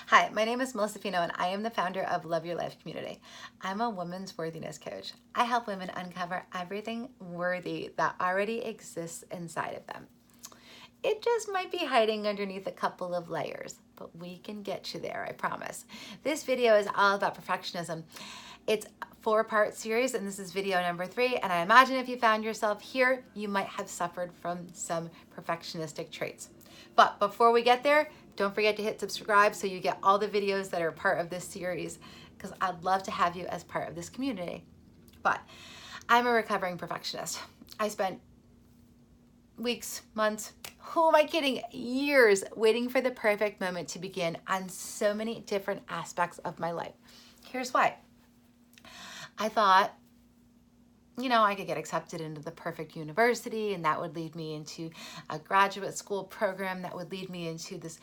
Hi, my name is Melissa Fino and I am the founder of Love Your Life Community. I'm a women's worthiness coach. I help women uncover everything worthy that already exists inside of them. It just might be hiding underneath a couple of layers, but we can get you there, I promise. This video is all about perfectionism. It's a 4-part series and this is video number 3, and I imagine if you found yourself here, you might have suffered from some perfectionistic traits. But before we get there, don't forget to hit subscribe so you get all the videos that are part of this series, because I'd love to have you as part of this community. But I'm a recovering perfectionist. I spent weeks, months, who am I kidding, years waiting for the perfect moment to begin on so many different aspects of my life. Here's why. I thought, I could get accepted into the perfect university, and that would lead me into a graduate school program that would lead me into this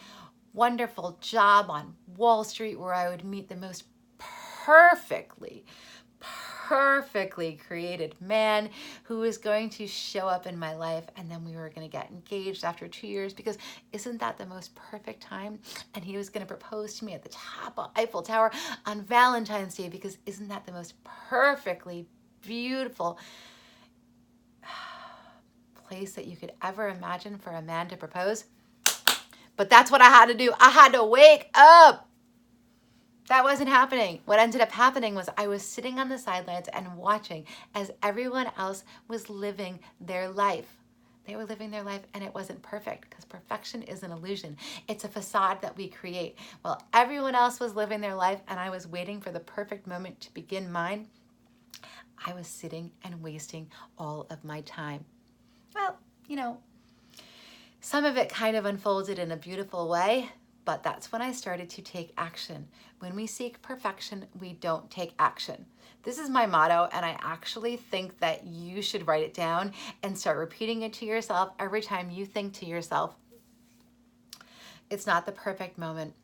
wonderful job on Wall Street where I would meet the most perfectly created man who was going to show up in my life, and then we were going to get engaged after 2 years, because isn't that the most perfect time? And he was going to propose to me at the top of Eiffel Tower on Valentine's Day, because isn't that the most perfectly beautiful place that you could ever imagine for a man to propose? But that's what I had to do. I had to wake up. That wasn't happening. What ended up happening was I was sitting on the sidelines and watching as everyone else was living their life. They were living their life and it wasn't perfect, because perfection is an illusion. It's a facade that we create. While everyone else was living their life and I was waiting for the perfect moment to begin mine, I was sitting and wasting all of my time. Well, some of it kind of unfolded in a beautiful way, but that's when I started to take action. When we seek perfection, we don't take action. This is my motto, and I actually think that you should write it down and start repeating it to yourself every time you think to yourself, it's not the perfect moment.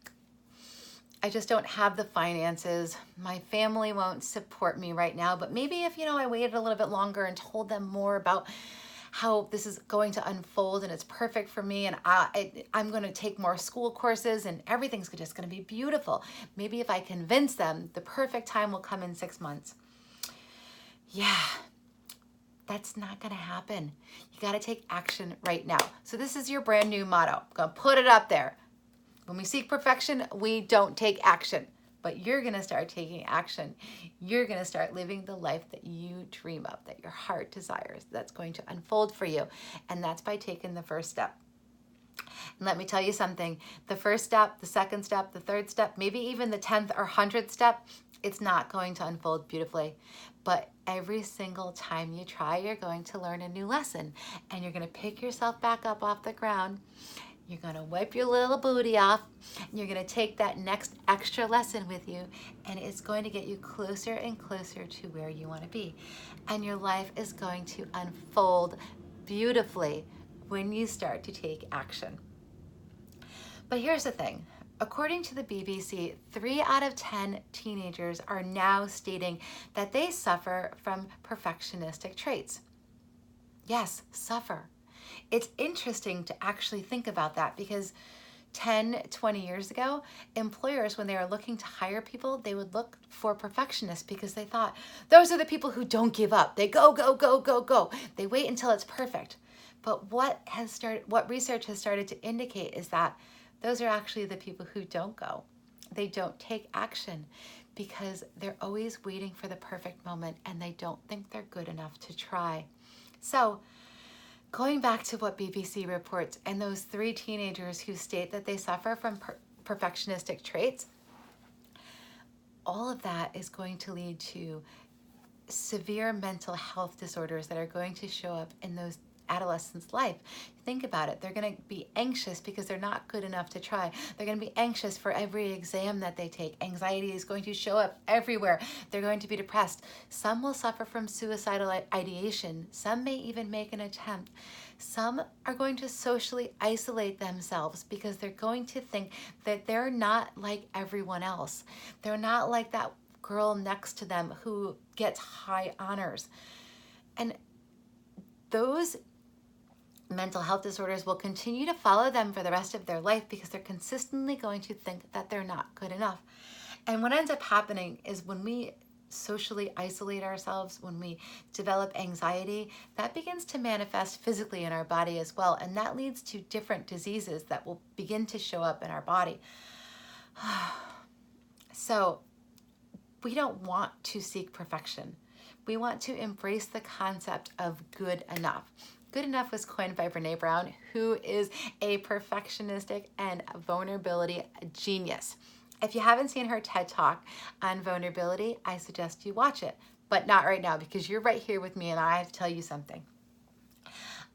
I just don't have the finances. My family won't support me right now, but maybe if, I waited a little bit longer and told them more about how this is going to unfold and it's perfect for me, and I'm going to take more school courses and everything's just going to be beautiful. Maybe if I convince them the perfect time will come in 6 months. Yeah, that's not going to happen. You got to take action right now. So this is your brand new motto. I'm going to put it up there. When we seek perfection, we don't take action. But you're going to start taking action. You're going to start living the life that you dream of, that your heart desires, that's going to unfold for you. And that's by taking the first step. And let me tell you something, the first step, the second step, the third step, maybe even the 10th or 100th step, it's not going to unfold beautifully. But every single time you try, you're going to learn a new lesson, and you're going to pick yourself back up off the ground. You're going to wipe your little booty off, and you're going to take that next extra lesson with you, and it's going to get you closer and closer to where you want to be. And your life is going to unfold beautifully when you start to take action. But here's the thing. According to the BBC, 3 out of 10 teenagers are now stating that they suffer from perfectionistic traits. Yes, suffer. It's interesting to actually think about that, because 10, 20 years ago, employers, when they were looking to hire people, they would look for perfectionists, because they thought those are the people who don't give up. They go, go, go, go, go. They wait until it's perfect. But what research has started to indicate is that those are actually the people who don't go. They don't take action because they're always waiting for the perfect moment, and they don't think they're good enough to try. So, going back to what BBC reports and those 3 teenagers who state that they suffer from perfectionistic traits, all of that is going to lead to severe mental health disorders that are going to show up in those adolescents' life. Think about it. They're going to be anxious because they're not good enough to try. They're going to be anxious for every exam that they take. Anxiety is going to show up everywhere. They're going to be depressed. Some will suffer from suicidal ideation. Some may even make an attempt. Some are going to socially isolate themselves because they're going to think that they're not like everyone else. They're not like that girl next to them who gets high honors. And those mental health disorders will continue to follow them for the rest of their life because they're consistently going to think that they're not good enough. And what ends up happening is when we socially isolate ourselves, when we develop anxiety, that begins to manifest physically in our body as well. And that leads to different diseases that will begin to show up in our body. So we don't want to seek perfection. We want to embrace the concept of good enough. Good enough was coined by Brene Brown, who is a perfectionistic and vulnerability genius. If you haven't seen her TED Talk on vulnerability, I suggest you watch it, but not right now because you're right here with me and I have to tell you something.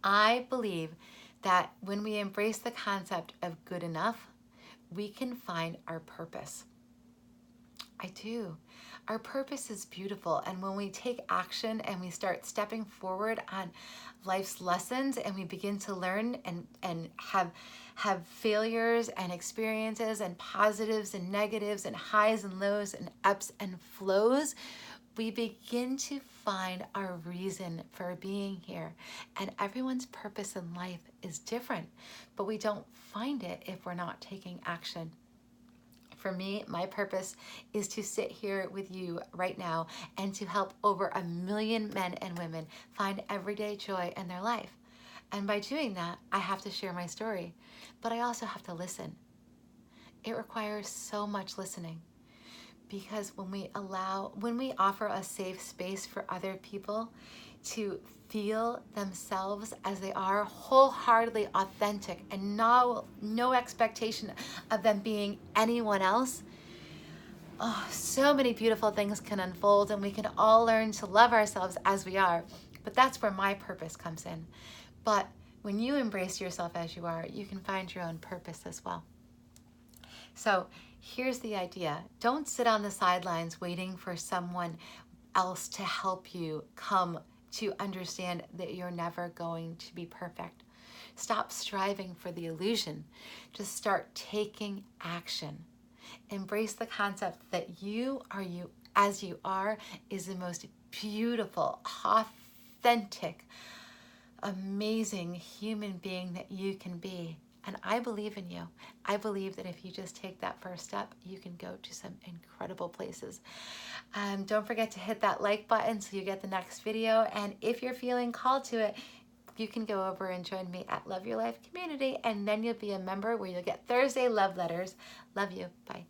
I believe that when we embrace the concept of good enough, we can find our purpose. I do. Our purpose is beautiful. And when we take action and we start stepping forward on life's lessons and we begin to learn and have failures and experiences and positives and negatives and highs and lows and ups and flows, we begin to find our reason for being here. And everyone's purpose in life is different, but we don't find it if we're not taking action. For me, my purpose is to sit here with you right now and to help over 1 million men and women find everyday joy in their life. And by doing that, I have to share my story, but I also have to listen. It requires so much listening because when we offer a safe space for other people to feel themselves as they are, wholeheartedly authentic, and no expectation of them being anyone else, so many beautiful things can unfold and we can all learn to love ourselves as we are. But that's where my purpose comes in. But when you embrace yourself as you are, you can find your own purpose as well. So here's the idea. Don't sit on the sidelines waiting for someone else to help you come to understand that you're never going to be perfect. Stop striving for the illusion. Just start taking action. Embrace the concept that you as you are is the most beautiful, authentic, amazing human being that you can be. And I believe in you. I believe that if you just take that first step, you can go to some incredible places. Don't forget to hit that like button so you get the next video. And if you're feeling called to it, you can go over and join me at Love Your Life Community, and then you'll be a member where you'll get Thursday love letters. Love you. Bye.